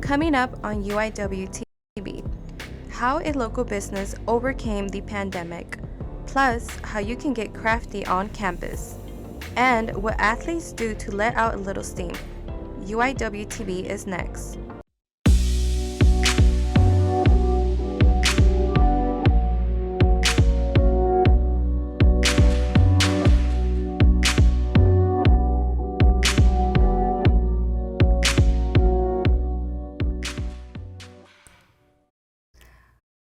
Coming up on UIWtv, how a local business overcame the pandemic, plus how you can get crafty on campus, and what athletes do to let out a little steam. UIWtv is next.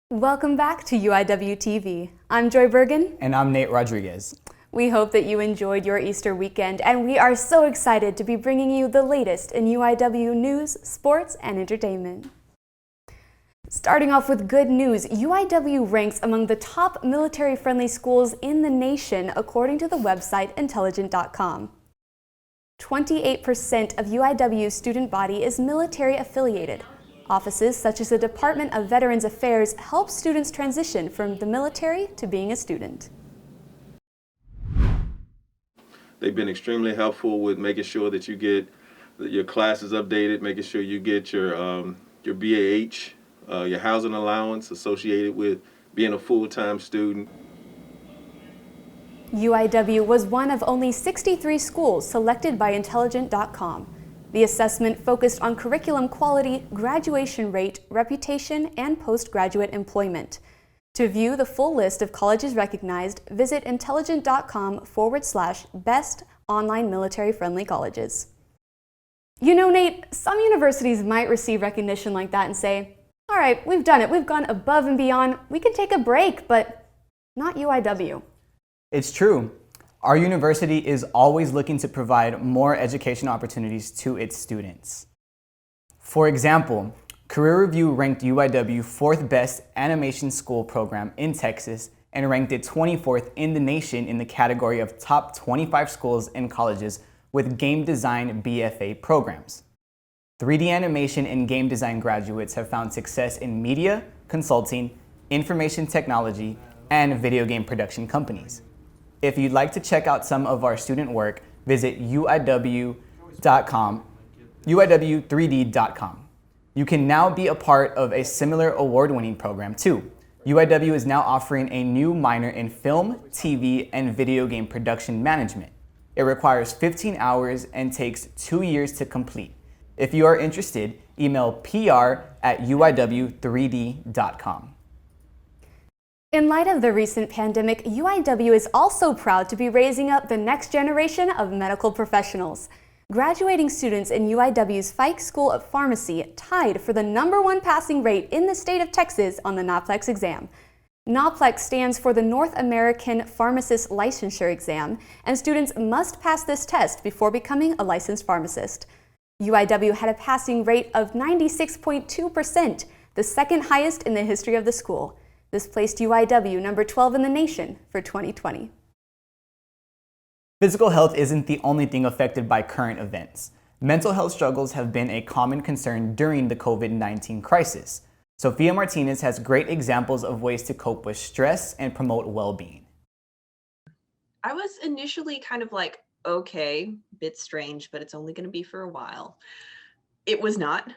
Welcome back to UIWtv. I'm Joy Bergen. And I'm Nate Rodriguez. We hope that you enjoyed your Easter weekend, and we are so excited to be bringing you the latest in UIW news, sports, and entertainment. Starting off with good news, UIW ranks among the top military-friendly schools in the nation, according to the website intelligent.com. 28% of UIW's student body is military-affiliated. Offices such as the Department of Veterans Affairs help students transition from the military to being a student. They've been extremely helpful with making sure that you get your classes updated, making sure you get your BAH, your housing allowance associated with being a full-time student. UIW was one of only 63 schools selected by intelligent.com. The assessment focused on curriculum quality, graduation rate, reputation, and postgraduate employment. To view the full list of colleges recognized, visit intelligent.com/best online military-friendly colleges. You know, Nate, some universities might receive recognition like that and say, all right, we've done it. We've gone above and beyond. We can take a break, but not UIW. It's true. Our university is always looking to provide more education opportunities to its students. For example, Career Review ranked UIW 4th best animation school program in Texas and ranked it 24th in the nation in the category of top 25 schools and colleges with game design BFA programs. 3D animation and game design graduates have found success in media, consulting, information technology, and video game production companies. If you'd like to check out some of our student work, visit UIWtv.com. You can now be a part of a similar award-winning program too. UIW is now offering a new minor in film, TV, and video game production management. It requires 15 hours and takes 2 years to complete. If you are interested, email pr@UIW3D.com. In light of the recent pandemic, UIW is also proud to be raising up the next generation of medical professionals. Graduating students in UIW's Fike School of Pharmacy tied for the #1 passing rate in the state of Texas on the NOPLEX exam. NOPLEX stands for the North American Pharmacist Licensure Exam, and students must pass this test before becoming a licensed pharmacist. UIW had a passing rate of 96.2%, the second highest in the history of the school. This placed UIW number 12 in the nation for 2020. Physical health isn't the only thing affected by current events. Mental health struggles have been a common concern during the COVID-19 crisis. Sophia Martinez has great examples of ways to cope with stress and promote well-being. I was initially kind of like, okay, bit strange, but it's only going to be for a while. It was not.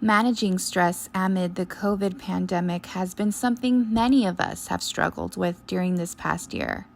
Managing stress amid the COVID pandemic has been something many of us have struggled with during this past year.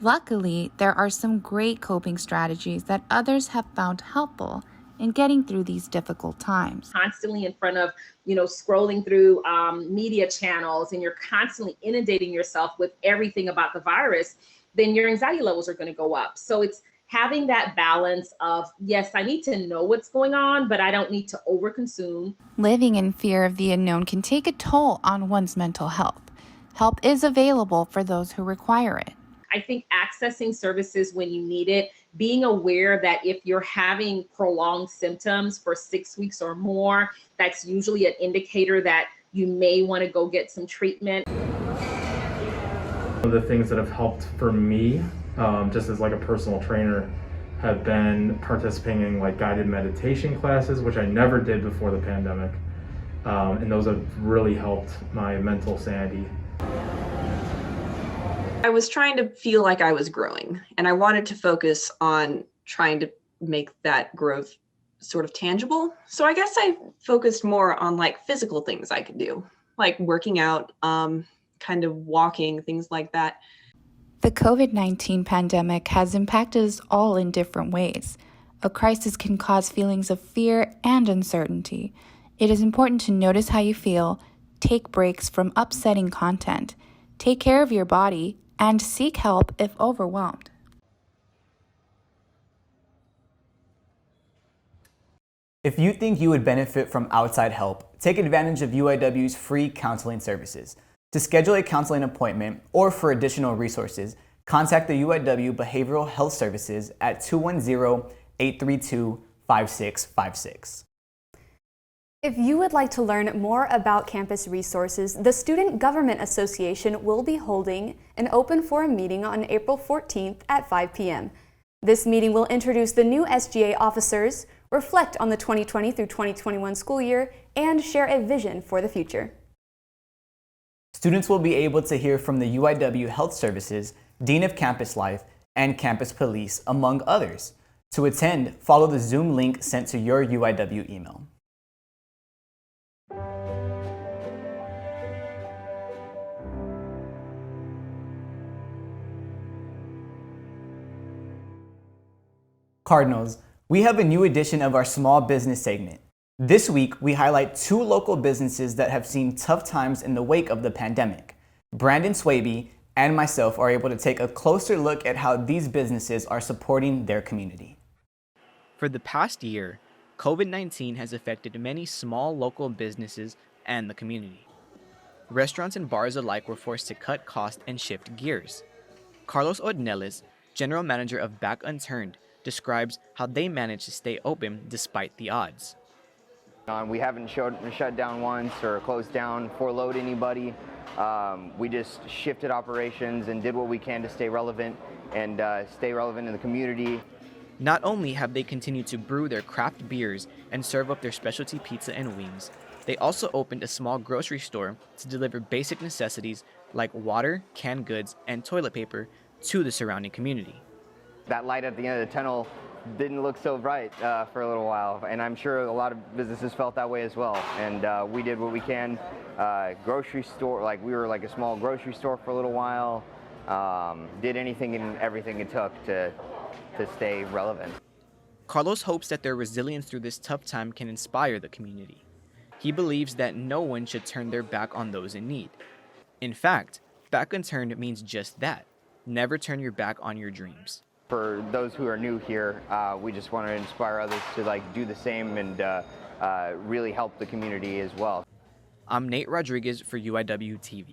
Luckily, there are some great coping strategies that others have found helpful in getting through these difficult times. Constantly in front of, scrolling through media channels, and you're constantly inundating yourself with everything about the virus, then your anxiety levels are going to go up. So it's having that balance of, yes, I need to know what's going on, but I don't need to overconsume. Living in fear of the unknown can take a toll on one's mental health. Help is available for those who require it. I think accessing services when you need it, being aware that if you're having prolonged symptoms for 6 weeks or more, that's usually an indicator that you may want to go get some treatment. One of the things that have helped for me, just as like a personal trainer, have been participating in like guided meditation classes, which I never did before the pandemic. And those have really helped my mental sanity. I was trying to feel like I was growing, and I wanted to focus on trying to make that growth sort of tangible. So I guess I focused more on like physical things I could do, like working out, kind of walking, things like that. The COVID-19 pandemic has impacted us all in different ways. A crisis can cause feelings of fear and uncertainty. It is important to notice how you feel, take breaks from upsetting content, take care of your body, and seek help if overwhelmed. If you think you would benefit from outside help, take advantage of UIW's free counseling services. To schedule a counseling appointment or for additional resources, contact the UIW Behavioral Health Services at 210-832-5656. If you would like to learn more about campus resources, the Student Government Association will be holding an open forum meeting on April 14th at 5 p.m. This meeting will introduce the new SGA officers, reflect on the 2020 through 2021 school year, and share a vision for the future. Students will be able to hear from the UIW Health Services, Dean of Campus Life, and Campus Police, among others. To attend, follow the Zoom link sent to your UIW email. Cardinals, we have a new edition of our small business segment. This week, we highlight two local businesses that have seen tough times in the wake of the pandemic. Brandon Swaby and myself are able to take a closer look at how these businesses are supporting their community. For the past year, COVID-19 has affected many small local businesses and the community. Restaurants and bars alike were forced to cut costs and shift gears. Carlos Ornelas, general manager of Back Unturned, describes how they managed to stay open despite the odds. We haven't shut down once or closed down, furloughed anybody. We just shifted operations and did what we can to stay relevant and stay relevant in the community. Not only have they continued to brew their craft beers and serve up their specialty pizza and wings, they also opened a small grocery store to deliver basic necessities like water, canned goods, and toilet paper to the surrounding community. That light at the end of the tunnel didn't look so bright for a little while, and I'm sure a lot of businesses felt that way as well. And we did what we can. Grocery store, like we were like a small grocery store for a little while. Did anything and everything it took to stay relevant. Carlos hopes that their resilience through this tough time can inspire the community. He believes that no one should turn their back on those in need. In fact, Back Unturned means just that. Never turn your back on your dreams. For those who are new here, we just want to inspire others to do the same and really help the community as well. I'm Nate Rodriguez for UIWtv.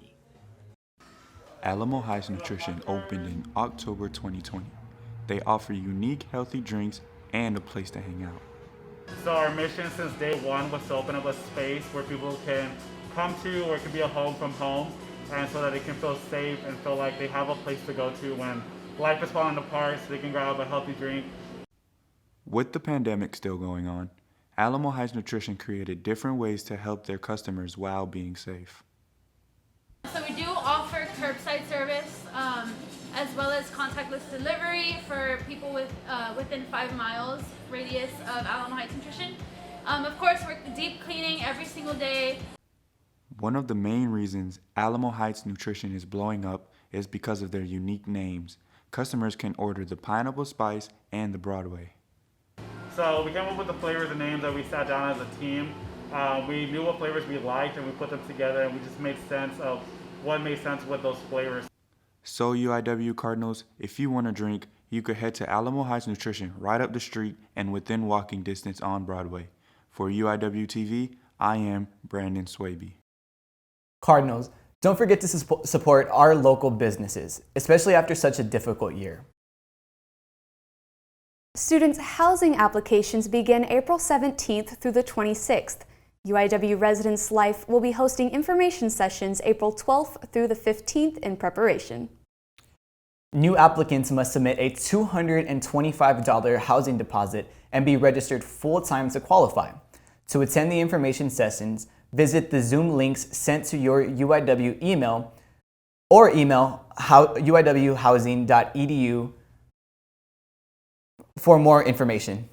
Alamo Heights Nutrition opened in October 2020. They offer unique healthy drinks and a place to hang out. So our mission since day one was to open up a space where people can come to, or it could be a home from home, and so that they can feel safe and feel like they have a place to go to when life is falling apart, so they can grab a healthy drink. With the pandemic still going on, Alamo Heights Nutrition created different ways to help their customers while being safe. So we do offer curbside service, as well as contactless delivery for people within 5 miles radius of Alamo Heights Nutrition. Of course, we're deep cleaning every single day. One of the main reasons Alamo Heights Nutrition is blowing up is because of their unique names. Customers can order the Pineapple Spice and the Broadway. So we came up with the flavors and names that we sat down as a team. We knew what flavors we liked and we put them together, and we just made sense of what made sense with those flavors. So UIW Cardinals, if you want a drink, you could head to Alamo Heights Nutrition right up the street and within walking distance on Broadway. For UIWtv, I am Brandon Swaby. Cardinals, don't forget to support our local businesses, especially after such a difficult year. Students' housing applications begin April 17th through the 26th. UIW Residence Life will be hosting information sessions April 12th through the 15th in preparation. New applicants must submit a $225 housing deposit and be registered full-time to qualify. To attend the information sessions, visit the Zoom links sent to your UIW email or email uiwhousing.edu for more information.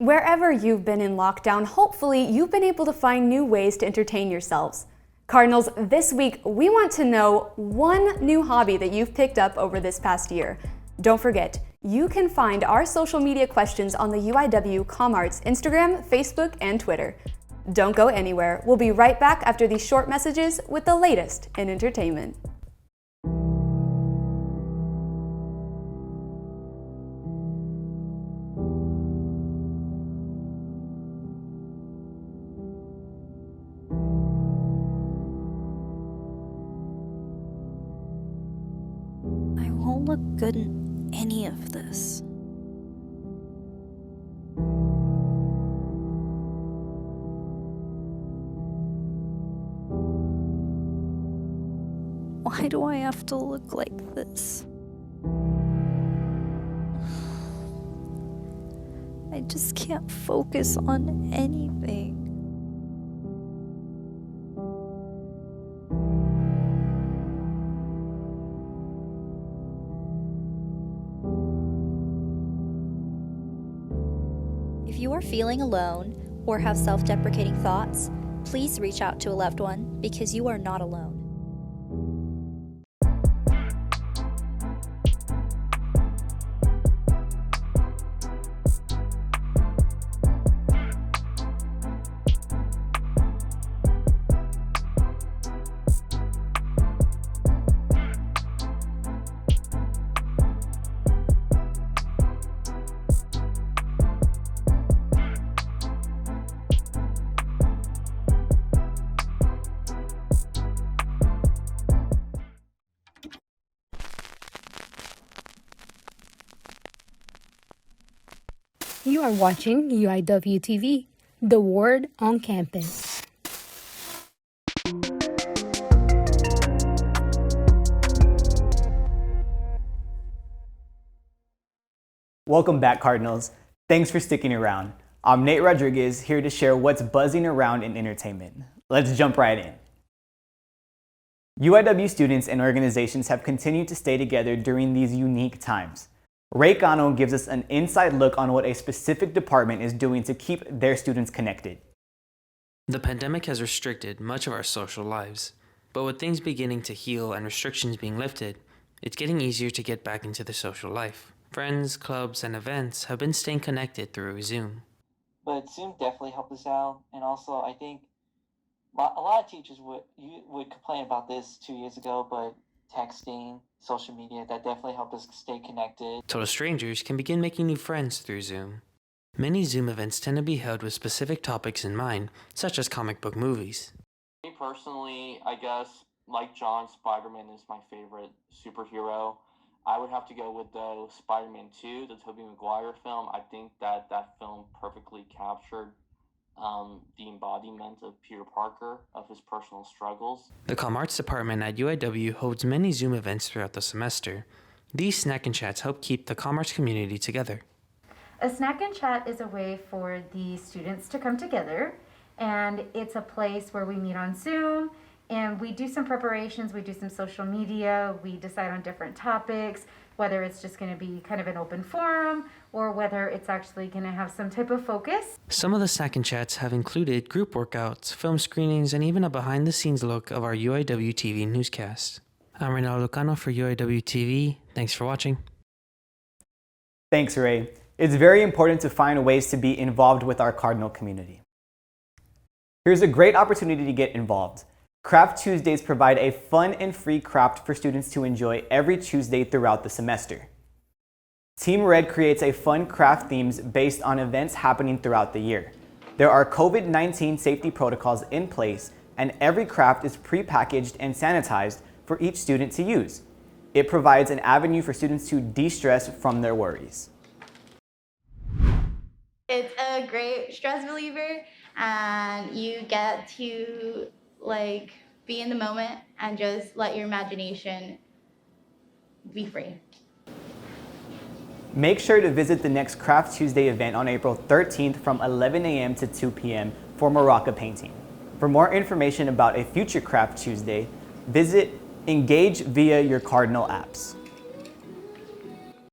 Wherever you've been in lockdown, hopefully you've been able to find new ways to entertain yourselves. Cardinals, this week we want to know one new hobby that you've picked up over this past year. Don't forget, you can find our social media questions on the UIW ComArts Instagram, Facebook, and Twitter. Don't go anywhere. We'll be right back after these short messages with the latest in entertainment. I won't look good in any of this. Why do I have to look like this? I just can't focus on anything. If you are feeling alone or have self-deprecating thoughts, please reach out to a loved one because you are not alone. You are watching UIWtv, the word on campus. Welcome back, Cardinals. Thanks for sticking around. I'm Nate Rodriguez, here to share what's buzzing around in entertainment. Let's jump right in. UIW students and organizations have continued to stay together during these unique times. Ray Cano gives us an inside look on what a specific department is doing to keep their students connected. The pandemic has restricted much of our social lives, but with things beginning to heal and restrictions being lifted, it's getting easier to get back into the social life. Friends, clubs, and events have been staying connected through Zoom. But Zoom definitely helped us out, and also I think a lot of teachers would complain about this 2 years ago, but texting, social media, that definitely helped us stay connected. Total strangers can begin making new friends through Zoom. Many Zoom events tend to be held with specific topics in mind, such as comic book movies. Me personally, I guess, like John, Spider-Man is my favorite superhero. I would have to go with the Spider-Man 2, the Tobey Maguire film. I think that film perfectly captured the embodiment of Peter Parker, of his personal struggles. The ComArts department at UIW holds many Zoom events throughout the semester. These snack and chats help keep the ComArts community together. A snack and chat is a way for the students to come together, and it's a place where we meet on Zoom, and we do some preparations, we do some social media, we decide on different topics, whether it's just going to be kind of an open forum or whether it's actually going to have some type of focus. Some of the snack and chats have included group workouts, film screenings, and even a behind-the-scenes look of our UIWtv Newscast. I'm Reynaldo Cano for UIWtv. Thanks for watching. Thanks, Ray. It's very important to find ways to be involved with our Cardinal community. Here's a great opportunity to get involved. Craft Tuesdays provide a fun and free craft for students to enjoy every Tuesday throughout the semester. Team Red creates a fun craft themes based on events happening throughout the year. There are COVID-19 safety protocols in place, and every craft is pre-packaged and sanitized for each student to use. It provides an avenue for students to de-stress from their worries. It's a great stress reliever, and you get to be in the moment and just let your imagination be free. Make sure to visit the next Craft Tuesday event on April 13th from 11 a.m. to 2 p.m. for Maraca painting. For more information about a future Craft Tuesday, visit Engage via your Cardinal apps.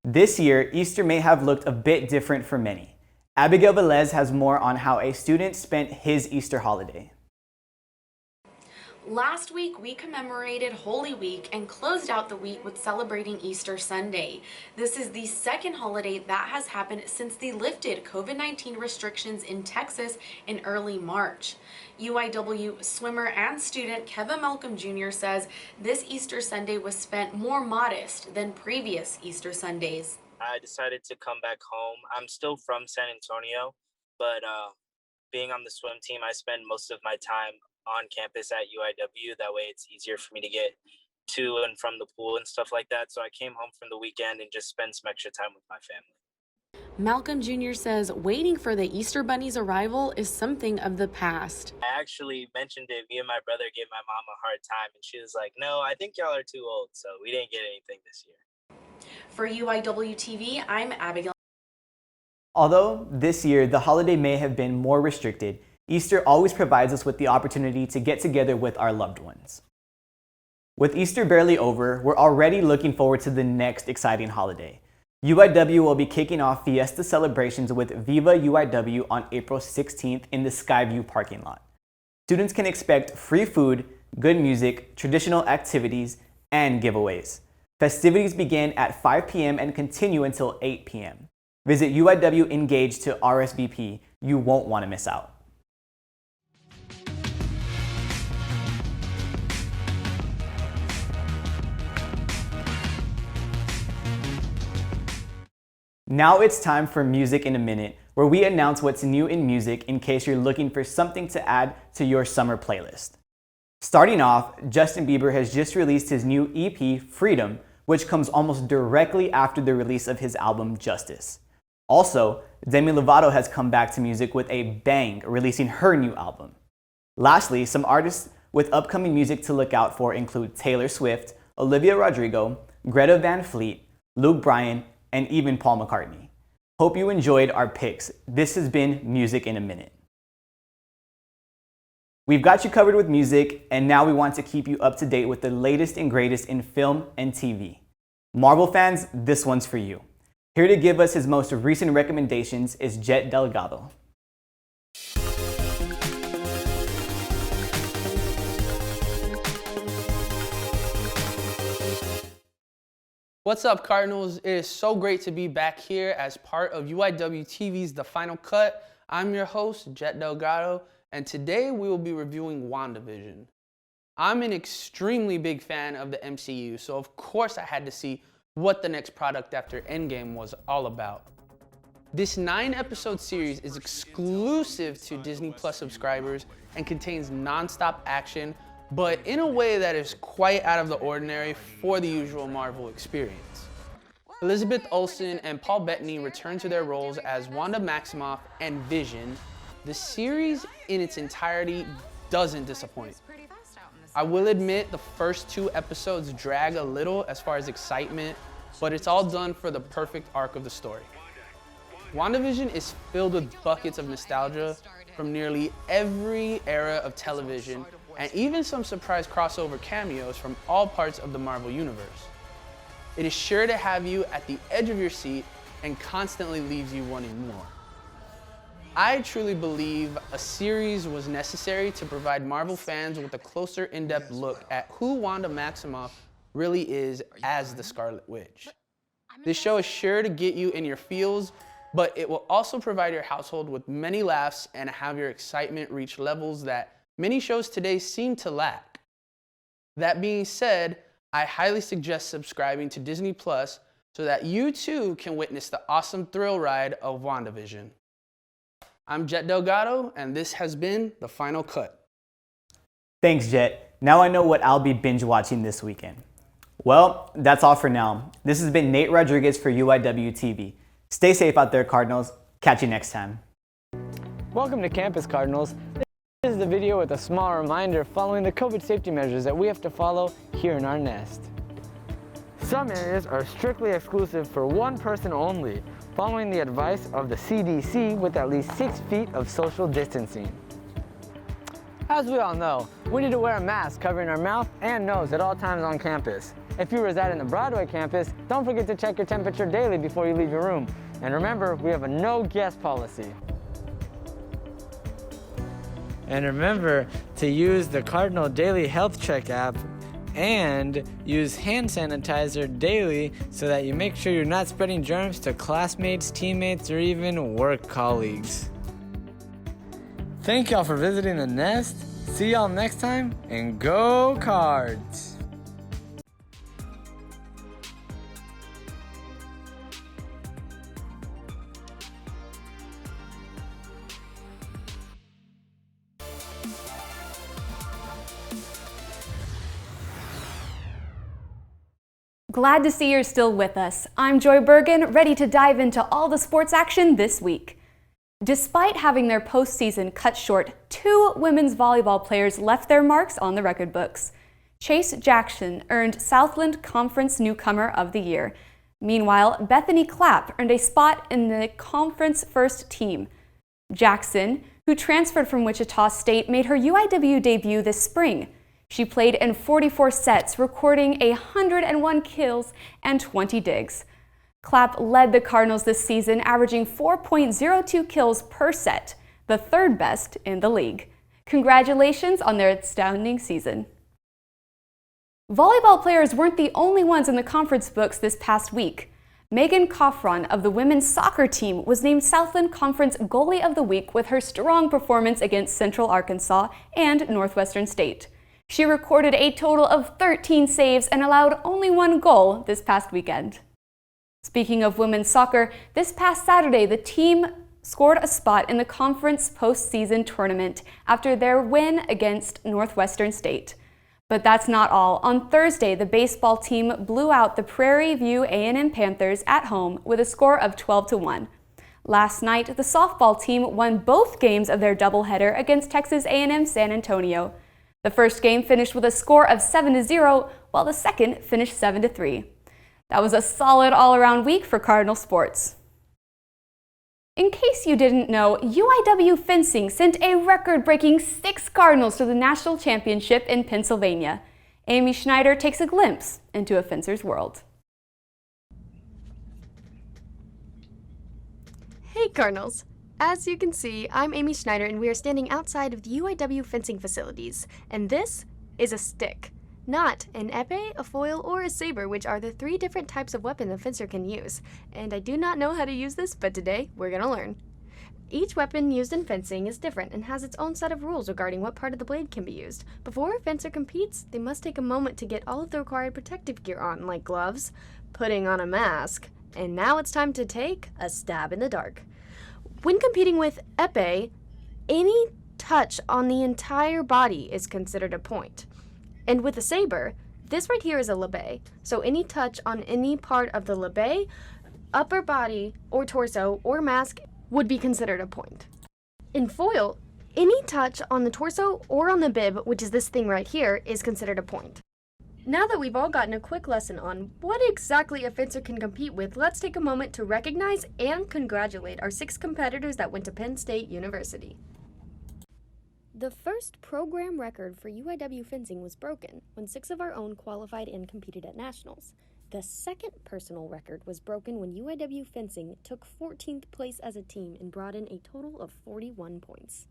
This year, Easter may have looked a bit different for many. Abigail Velez has more on how a student spent his Easter holiday. Last week, we commemorated Holy Week and closed out the week with celebrating Easter Sunday. This is the second holiday that has happened since the lifted COVID-19 restrictions in Texas in early March. UIW swimmer and student Kevin Malcolm Jr. says this Easter Sunday was spent more modest than previous Easter Sundays. I decided to come back home. I'm still from San Antonio, but being on the swim team, I spend most of my time on campus at UIW. That way it's easier for me to get to and from the pool and stuff like that. So I came home from the weekend and just spent some extra time with my family. Malcolm Jr. says waiting for the Easter Bunny's arrival is something of the past. I actually mentioned it. Me and my brother gave my mom a hard time, and she was like, no, I think y'all are too old. So we didn't get anything this year. For UIWtv, I'm Abigail. Although this year the holiday may have been more restricted, Easter always provides us with the opportunity to get together with our loved ones. With Easter barely over, we're already looking forward to the next exciting holiday. UIW will be kicking off Fiesta celebrations with Viva UIW on April 16th in the Skyview parking lot. Students can expect free food, good music, traditional activities, and giveaways. Festivities begin at 5 p.m. and continue until 8 p.m. Visit UIW Engage to RSVP. You won't want to miss out. Now it's time for Music in a Minute, where we announce what's new in music in case you're looking for something to add to your summer playlist. Starting off, Justin Bieber has just released his new EP, Freedom, which comes almost directly after the release of his album, Justice. Also, Demi Lovato has come back to music with a bang, releasing her new album. Lastly, some artists with upcoming music to look out for include Taylor Swift, Olivia Rodrigo, Greta Van Fleet, Luke Bryan, and even Paul McCartney. Hope you enjoyed our picks. This has been Music in a Minute. We've got you covered with music, and now we want to keep you up to date with the latest and greatest in film and TV. Marvel fans, this one's for you. Here to give us his most recent recommendations is Jet Delgado. What's up, Cardinals? It is so great to be back here as part of UIWTV's The Final Cut. I'm your host, Jet Delgado, and today we will be reviewing WandaVision. I'm an extremely big fan of the MCU, so of course I had to see what the next product after Endgame was all about. This 9-episode series is exclusive to Disney Plus subscribers and contains non-stop action, but in a way that is quite out of the ordinary for the usual Marvel experience. Elizabeth Olsen and Paul Bettany return to their roles as Wanda Maximoff and Vision. The series in its entirety doesn't disappoint. I will admit the first 2 episodes drag a little as far as excitement, but it's all done for the perfect arc of the story. WandaVision is filled with buckets of nostalgia from nearly every era of television, and even some surprise crossover cameos from all parts of the Marvel Universe. It is sure to have you at the edge of your seat and constantly leaves you wanting more. I truly believe a series was necessary to provide Marvel fans with a closer, in-depth look at who Wanda Maximoff really is as the Scarlet Witch. This show is sure to get you in your feels, but it will also provide your household with many laughs and have your excitement reach levels that many shows today seem to lack. That being said, I highly suggest subscribing to Disney Plus so that you too can witness the awesome thrill ride of WandaVision. I'm Jet Delgado, and this has been The Final Cut. Thanks, Jet. Now I know what I'll be binge watching this weekend. Well, that's all for now. This has been Nate Rodriguez for UIWtv. Stay safe out there, Cardinals. Catch you next time. Welcome to Campus, Cardinals. This is the video with a small reminder following the COVID safety measures that we have to follow here in our nest. Some areas are strictly exclusive for one person only, following the advice of the CDC with at least 6 feet of social distancing. As we all know, we need to wear a mask covering our mouth and nose at all times on campus. If you reside in the Broadway campus, don't forget to check your temperature daily before you leave your room. And remember, we have a no guest policy. And remember to use the Cardinal Daily Health Check app and use hand sanitizer daily so that you make sure you're not spreading germs to classmates, teammates, or even work colleagues. Thank y'all for visiting the Nest. See y'all next time, and go Cards! Glad to see you're still with us. I'm Joy Bergen, ready to dive into all the sports action this week. Despite having their postseason cut short, 2 women's volleyball players left their marks on the record books. Chase Jackson earned Southland Conference Newcomer of the Year. Meanwhile, Bethany Clapp earned a spot in the conference first team. Jackson, who transferred from Wichita State, made her UIW debut this spring. She played in 44 sets, recording 101 kills and 20 digs. Clapp led the Cardinals this season, averaging 4.02 kills per set, the 3rd best in the league. Congratulations on their astounding season. Volleyball players weren't the only ones in the conference books this past week. Megan Coffron of the women's soccer team was named Southland Conference Goalie of the Week with her strong performance against Central Arkansas and Northwestern State. She recorded a total of 13 saves and allowed only 1 goal this past weekend. Speaking of women's soccer, this past Saturday, the team scored a spot in the conference postseason tournament after their win against Northwestern State. But that's not all. On Thursday, the baseball team blew out the Prairie View A&M Panthers at home with a score of 12-1. Last night, the softball team won both games of their doubleheader against Texas A&M San Antonio. The first game finished with a score of 7-0, while the second finished 7-3. That was a solid all-around week for Cardinal sports. In case you didn't know, UIW fencing sent a record-breaking 6 Cardinals to the national championship in Pennsylvania. Amy Schneider takes a glimpse into a fencer's world. Hey Cardinals! As you can see, I'm Amy Schneider and we are standing outside of the UIW fencing facilities. And this is a stick. Not an epee, a foil, or a saber, which are the 3 different types of weapon a fencer can use. And I do not know how to use this, but today we're gonna learn. Each weapon used in fencing is different and has its own set of rules regarding what part of the blade can be used. Before a fencer competes, they must take a moment to get all of the required protective gear on, like gloves, putting on a mask, and now it's time to take a stab in the dark. When competing with epee, any touch on the entire body is considered a point. And with a saber, this right here is a labet, so any touch on any part of the labet, upper body, or torso, or mask would be considered a point. In foil, any touch on the torso or on the bib, which is this thing right here, is considered a point. Now that we've all gotten a quick lesson on what exactly a fencer can compete with, let's take a moment to recognize and congratulate our 6 competitors that went to Penn State University. The first program record for UIW fencing was broken when 6 of our own qualified and competed at nationals. The second personal record was broken when UIW fencing took 14th place as a team and brought in a total of 41 points.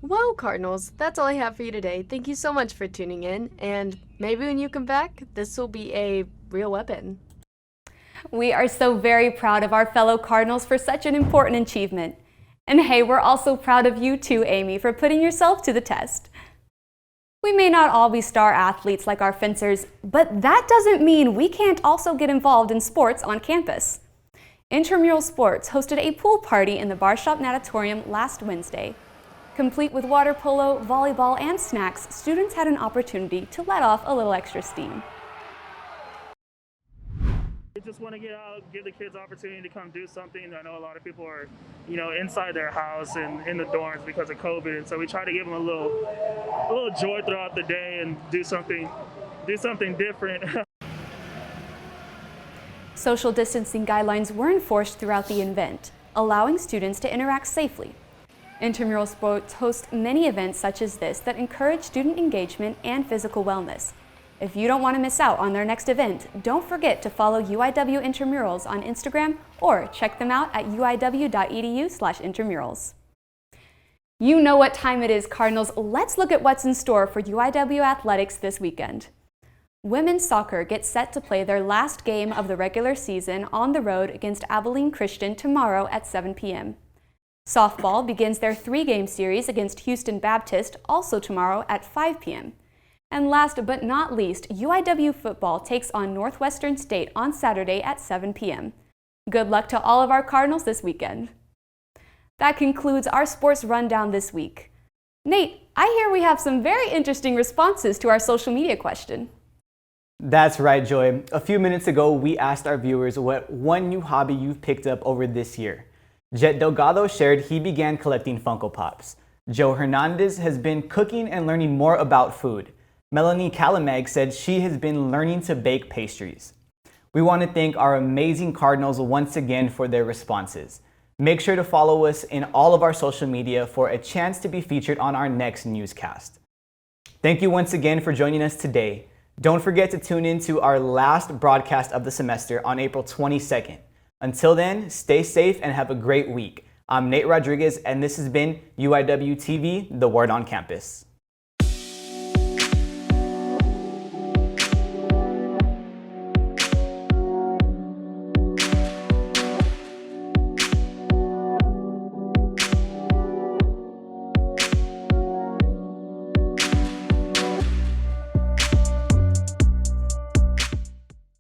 Well, Cardinals, that's all I have for you today. Thank you so much for tuning in, and maybe when you come back, this will be a real weapon. We are so very proud of our fellow Cardinals for such an important achievement. And hey, we're also proud of you too, Amy, for putting yourself to the test. We may not all be star athletes like our fencers, but that doesn't mean we can't also get involved in sports on campus. Intramural Sports hosted a pool party in the Barshop Natatorium last Wednesday. Complete with water polo, volleyball, and snacks, students had an opportunity to let off a little extra steam. We just want to get out, give the kids opportunity to come do something. I know a lot of people are, inside their house and in the dorms because of COVID, and so we try to give them a little joy throughout the day and do something different. Social distancing guidelines were enforced throughout the event, allowing students to interact safely. Intramural Sports hosts many events such as this that encourage student engagement and physical wellness. If you don't want to miss out on their next event, don't forget to follow UIW Intramurals on Instagram or check them out at uiw.edu/intramurals. You know what time it is, Cardinals. Let's look at what's in store for UIW athletics this weekend. Women's soccer gets set to play their last game of the regular season on the road against ABILENE Christian tomorrow at 7 p.m. Softball begins their 3-game series against Houston Baptist also tomorrow at 5 p.m. And last but not least, UIW football takes on Northwestern State on Saturday at 7 p.m. Good luck to all of our Cardinals this weekend. That concludes our sports rundown this week. Nate, I hear we have some very interesting responses to our social media question. That's right, Joy. A few minutes ago, we asked our viewers what one new hobby you've picked up over this year. Jet Delgado shared he began collecting Funko Pops. Joe Hernandez has been cooking and learning more about food. Melanie Calamag said she has been learning to bake pastries. We want to thank our amazing Cardinals once again for their responses. Make sure to follow us in all of our social media for a chance to be featured on our next newscast. Thank you once again for joining us today. Don't forget to tune in to our last broadcast of the semester on April 22nd. Until then, stay safe and have a great week. I'm Nate Rodriguez, and this has been UIWtv, The Word on Campus.